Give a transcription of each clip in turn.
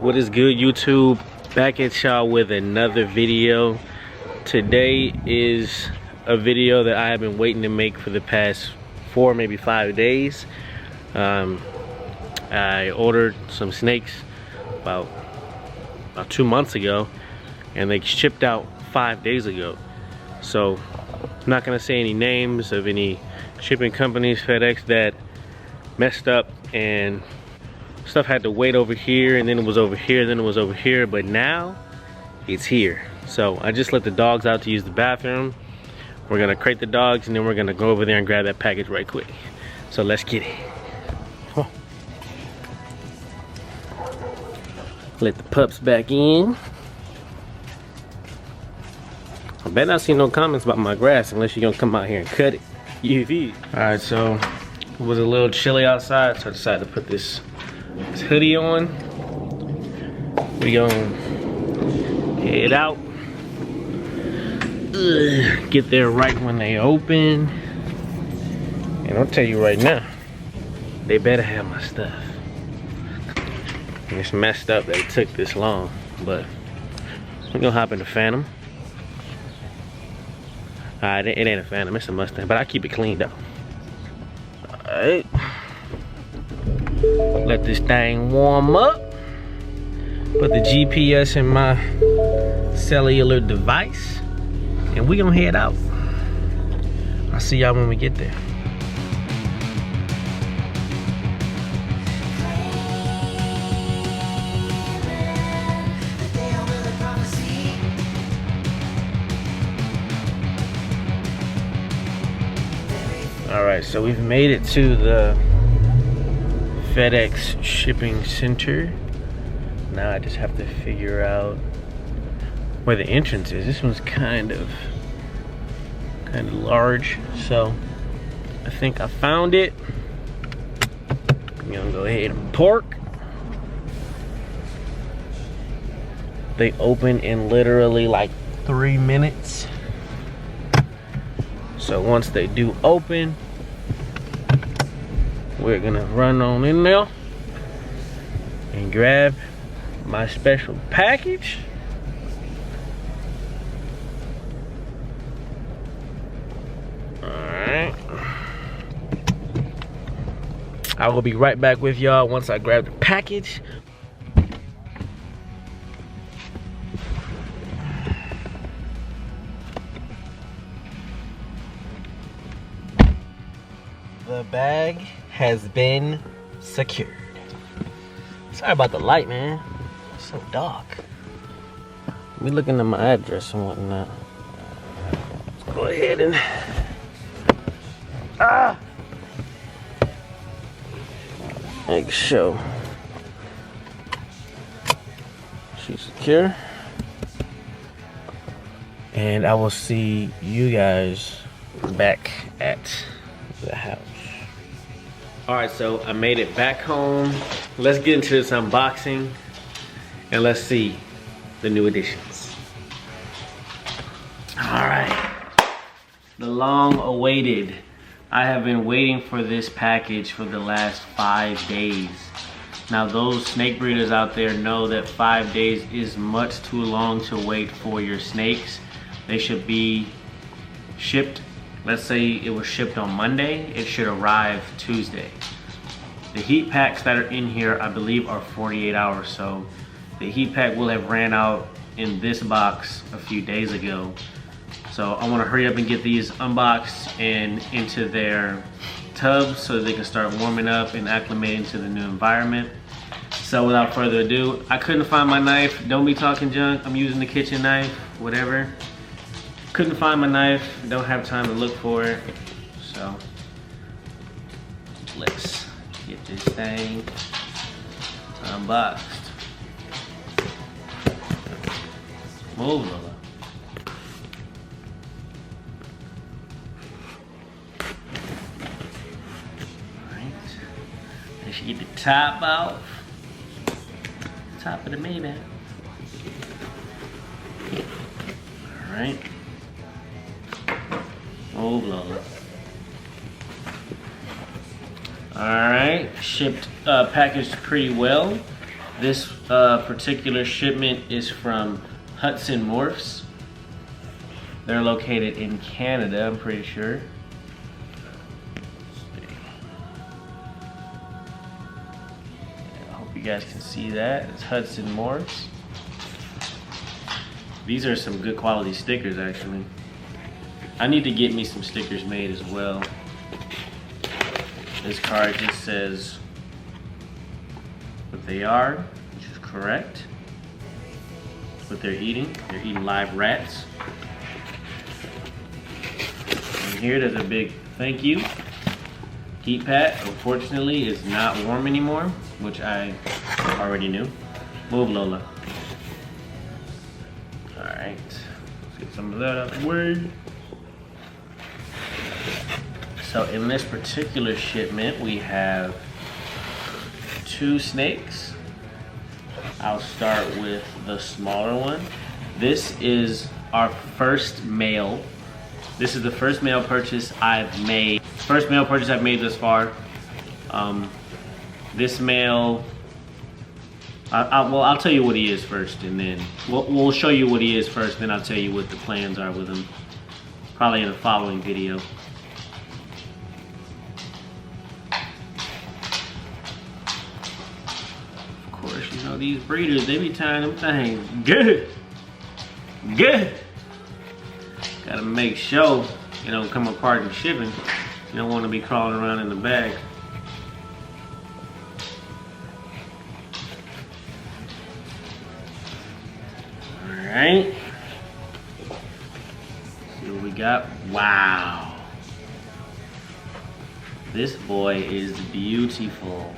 What is good, YouTube? Back at y'all with another video. Today is a video that I have been waiting to make for the past 4, maybe 5 days. I ordered some snakes about 2 months ago, and they shipped out 5 days ago. So I'm not gonna say any names of any shipping companies, FedEx, that messed up and stuff had to wait over here, and then it was over here, then it was over here, but now it's here. So I just let the dogs out to use the bathroom. We're gonna crate the dogs, and then we're gonna go over there and grab that package right quick. So let's get it. Oh. Let the pups back in. I bet not see no comments about my grass unless you're gonna come out here and cut it. UV. Alright, so it was a little chilly outside, so I decided to put this hoodie on. We gonna head out. Get there right when they open. And I'll tell you right now, they better have my stuff. And it's messed up that it took this long, but we're gonna hop in the Phantom. Alright, it ain't a Phantom, it's a Mustang, but I keep it clean though. Alright. Let this thing warm up. Put the GPS in my cellular device, and we gonna head out. I'll see y'all when we get there. Alright, so we've made it to the Fedex shipping center. Now I just have to figure out where the entrance is. This one's kind of large, so I think I found it. I'm gonna go ahead and park. They open in literally like 3 minutes. So once they do open, we're gonna run on in there and grab my special package. Alright. I will be right back with y'all once I grab the package. The bag has been secured. Sorry about the light, man. It's so dark. Let me look into my address and whatnot. Let's go ahead and make sure she's secure. And I will see you guys back at the house. Alright, so I made it back home. Let's get into this unboxing and let's see the new additions. Alright, the long awaited. I have been waiting for this package for the last 5 days. Now those snake breeders out there know that 5 days is much too long to wait for your snakes. They should be shipped. Let's say it was shipped on Monday, it should arrive Tuesday. The heat packs that are in here, I believe, are 48 hours, so the heat pack will have ran out in this box a few days ago. So I wanna hurry up and get these unboxed and into their tubs so that they can start warming up and acclimating to the new environment. So without further ado, I couldn't find my knife. Don't be talking junk, I'm using the kitchen knife, whatever. Couldn't find my knife, don't have time to look for it. So let's get this thing unboxed. Move, Lola. Alright. I should get the top off. Top of the Maybach. Alright. Oh, Lola. Alright, shipped, packaged pretty well. This particular shipment is from Hudson Morphs. They're located in Canada, I'm pretty sure. I hope you guys can see that. It's Hudson Morphs. These are some good quality stickers, actually. I need to get me some stickers made as well. This card just says what they are, which is correct. What they're eating. They're eating live rats. And here there's a big thank you. Heat pad, unfortunately, is not warm anymore, which I already knew. Move, Lola. Alright, let's get some of that out of the way. So in this particular shipment, we have 2 snakes. I'll start with the smaller one. This is our first male. This is the first male purchase I've made. First male purchase I've made thus far. This male, I'll tell you what he is first, and then we'll show you what he is first, then I'll tell you what the plans are with him. Probably in the following video. Of course, you know, these breeders, they be tying them things good. Good. Gotta make sure you don't come apart in shipping. You don't want to be crawling around in the bag. Alright. See what we got. Wow. This boy is beautiful.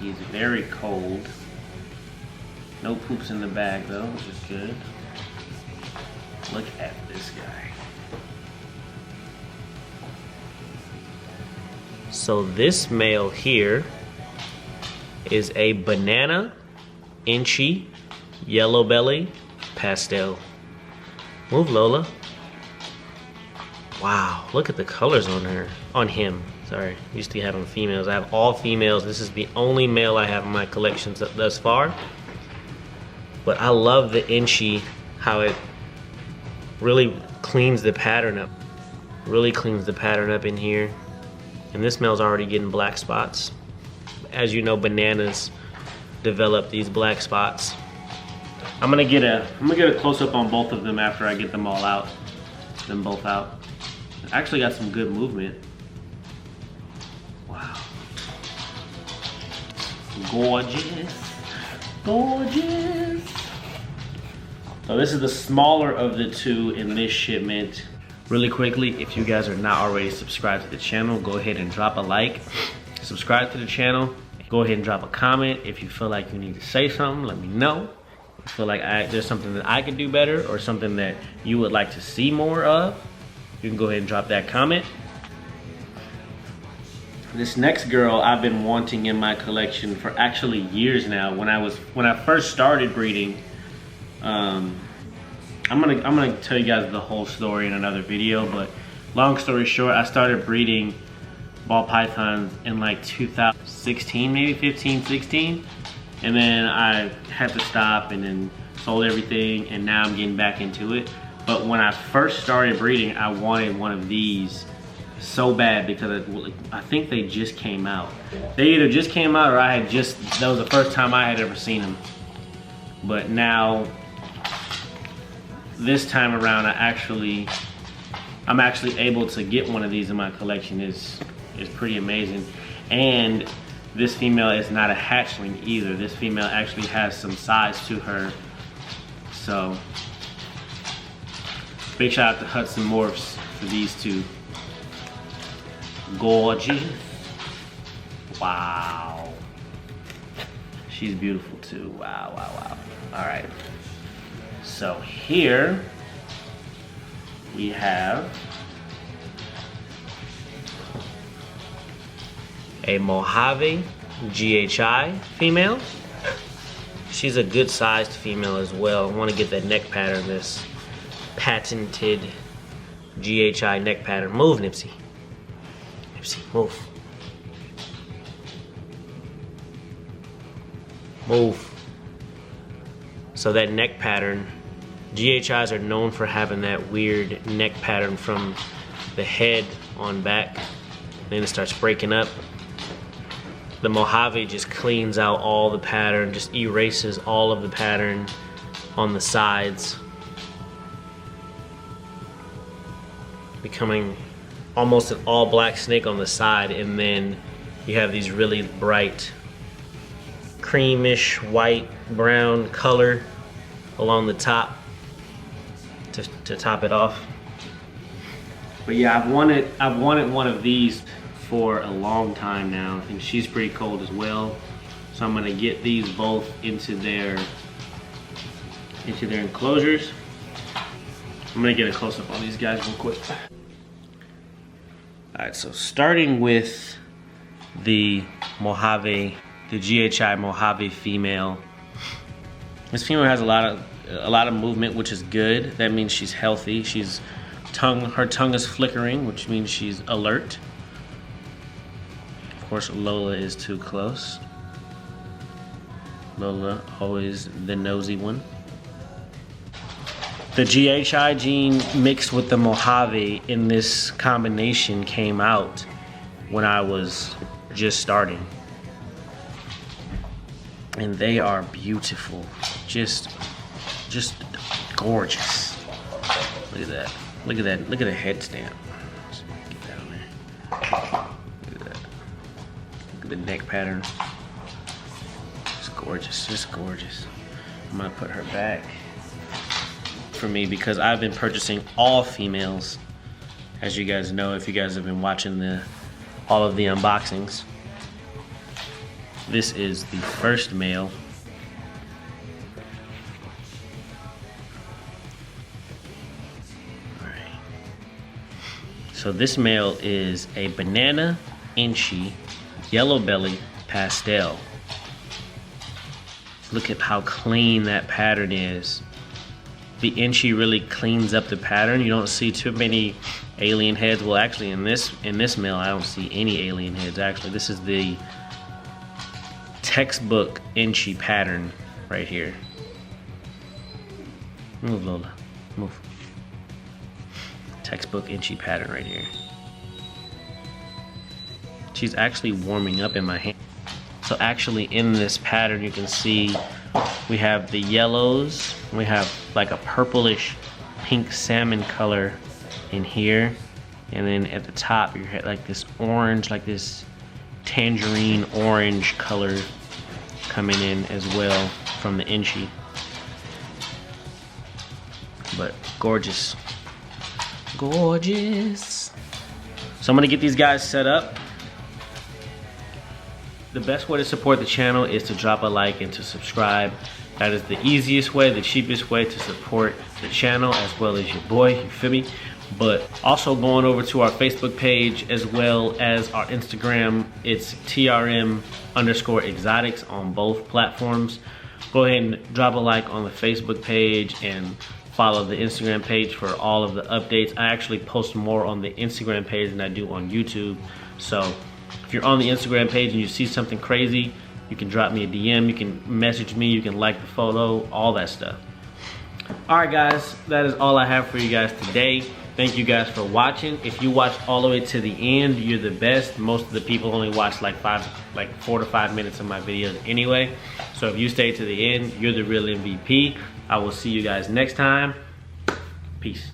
He's very cold. No poops in the bag though, which is good. Look at this guy. So this male here is a banana inchy yellow belly pastel. Move, Lola. Wow, look at the colors on her, on him. Sorry, used to have them females. I have all females. This is the only male I have in my collection thus far. But I love the inchy, how it really cleans the pattern up. Really cleans the pattern up in here. And this male's already getting black spots. As you know, bananas develop these black spots. I'm gonna get a close up on both of them after I get them all out. Them both out. Actually got some good movement. Wow. Gorgeous. Gorgeous. So this is the smaller of the 2 in this shipment. Really quickly, if you guys are not already subscribed to the channel, go ahead and drop a like. Subscribe to the channel. Go ahead and drop a comment. If you feel like you need to say something, let me know. If you feel like there's something that I could do better or something that you would like to see more of, you can go ahead and drop that comment. This next girl I've been wanting in my collection for actually years now. When I first started breeding, I'm gonna tell you guys the whole story in another video, but long story short, I started breeding ball pythons in like 2016, maybe 15, 16. And then I had to stop and then sold everything, and now I'm getting back into it. But when I first started breeding, I wanted one of these so bad because I think they just came out. They either just came out or that was the first time I had ever seen them. But now, this time around, I'm actually able to get one of these in my collection. Is pretty amazing. And this female is not a hatchling either. This female actually has some size to her. So, big shout out to Hudson Morphs for these 2. Gorgeous. Wow. She's beautiful too. Wow, wow, wow. All right. So here we have a Mojave GHI female. She's a good sized female as well. I want to get that neck pattern, this patented GHI neck pattern. Move, Nipsey. Nipsey, move. Move. So that neck pattern, GHIs are known for having that weird neck pattern from the head on back. Then it starts breaking up. The Mojave just cleans out all the pattern, just erases all of the pattern on the sides, becoming almost an all black snake on the side, and then you have these really bright creamish white brown color along the top to top it off. But yeah, I've wanted one of these for a long time now, and she's pretty cold as well. So I'm gonna get these both into their enclosures. I'm gonna get a close up on these guys real quick. All right, so starting with the Mojave, the GHI Mojave female. This female has a lot of movement, which is good. That means she's healthy. Her tongue is flickering, which means she's alert. Of course, Lola is too close. Lola, always the nosy one. The GHI gene mixed with the Mojave in this combination came out when I was just starting. And they are beautiful. Just gorgeous. Look at that. Look at that. Look at the head stamp. Get that on there. Look at that. Look at the neck pattern. It's gorgeous. Just gorgeous. I'm gonna put her back for me because I've been purchasing all females, as you guys know if you guys have been watching all of the unboxings. This is the first male. All right. So this male is a banana inchy yellow belly pastel. Look at how clean that pattern is. The inchy really cleans up the pattern. You don't see too many alien heads. Well, actually in this male, I don't see any alien heads actually. This is the textbook inchy pattern right here. Move, Lola, move. Textbook inchy pattern right here. She's actually warming up in my hand. So actually in this pattern you can see we have the yellows, we have like a purplish pink salmon color in here, and then at the top you have like this orange, like this tangerine orange color coming in as well from the inchy. But gorgeous. Gorgeous. So I'm gonna get these guys set up. The best way to support the channel is to drop a like and to subscribe. That is the easiest way, the cheapest way to support the channel as well as your boy, you feel me? But also going over to our Facebook page as well as our Instagram. It's TRM_exotics on both platforms. Go ahead and drop a like on the Facebook page and follow the Instagram page for all of the updates. I actually post more on the Instagram page than I do on YouTube. So if you're on the Instagram page and you see something crazy, you can drop me a DM, you can message me, you can like the photo, all that stuff. All right guys, that is all I have for you guys today. Thank you guys for watching. If you watched all the way to the end, you're the best. Most of the people only watch like 4 to 5 minutes of my videos anyway. So if you stay to the end, you're the real MVP. I will see you guys next time. Peace.